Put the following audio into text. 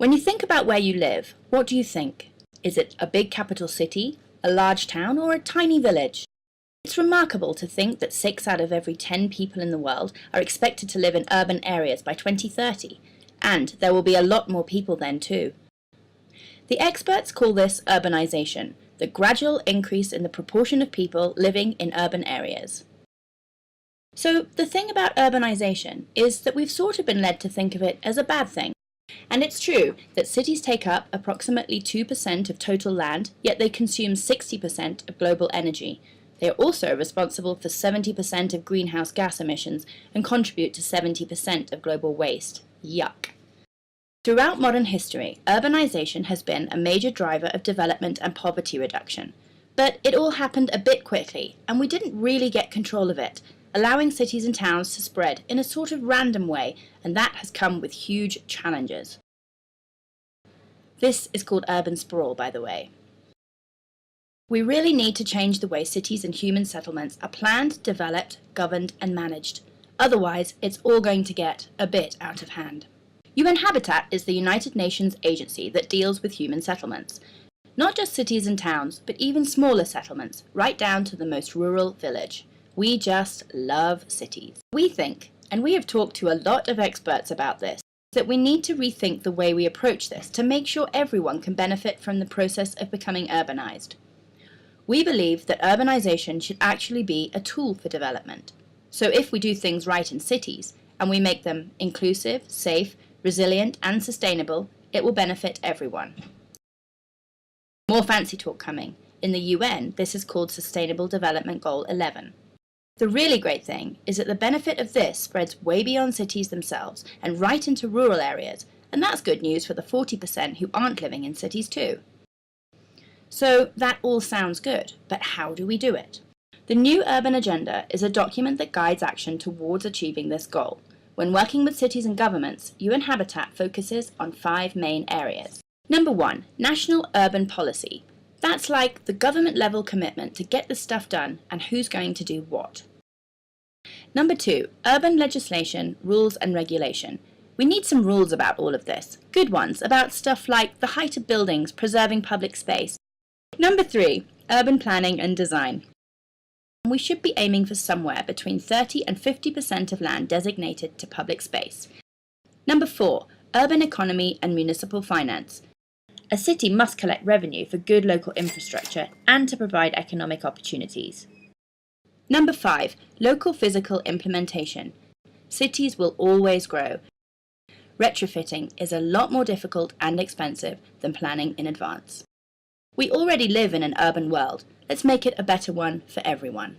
When you think about where you live, what do you think? Is it a big capital city, a large town, or a tiny village? It's remarkable to think that 6 out of every 10 people in the world are expected to live in urban areas by 2030, and there will be a lot more people then too. The experts call this urbanization, the gradual increase in the proportion of people living in urban areas. So the thing about urbanization is that we've sort of been led to think of it as a bad thing. And it's true that cities take up approximately 2% of total land, yet they consume 60% of global energy. They are also responsible for 70% of greenhouse gas emissions and contribute to 70% of global waste. Yuck. Throughout modern history, urbanization has been a major driver of development and poverty reduction. But it all happened a bit quickly, and we didn't really get control of it, allowing cities and towns to spread in a sort of random way, and that has come with huge challenges. This is called urban sprawl, by the way. We really need to change the way cities and human settlements are planned, developed, governed, and managed. Otherwise, it's all going to get a bit out of hand. UN Habitat is the United Nations agency that deals with human settlements. Not just cities and towns, but even smaller settlements, right down to the most rural village. We just love cities. We think, and we have talked to a lot of experts about this, that we need to rethink the way we approach this to make sure everyone can benefit from the process of becoming urbanized. We believe that urbanization should actually be a tool for development. So if we do things right in cities, and we make them inclusive, safe, resilient, and sustainable, it will benefit everyone. More fancy talk coming. In the UN, this is called Sustainable Development Goal 11. The really great thing is that the benefit of this spreads way beyond cities themselves and right into rural areas, and that's good news for the 40% who aren't living in cities too. So that all sounds good, but how do we do it? The New Urban Agenda is a document that guides action towards achieving this goal. When working with cities and governments, UN Habitat focuses on 5 main areas. Number 1, National Urban Policy. That's like the government-level commitment to get the stuff done and who's going to do what. Number 2, Urban Legislation, Rules and Regulation. We need some rules about all of this. Good ones about stuff like the height of buildings, preserving public space. Number 3, Urban Planning and Design. We should be aiming for somewhere between 30 and 50% of land designated to public space. Number 4, Urban Economy and Municipal Finance. A city must collect revenue for good local infrastructure and to provide economic opportunities. Number 5, Local Physical Implementation. Cities will always grow. Retrofitting is a lot more difficult and expensive than planning in advance. We already live in an urban world. Let's make it a better one for everyone.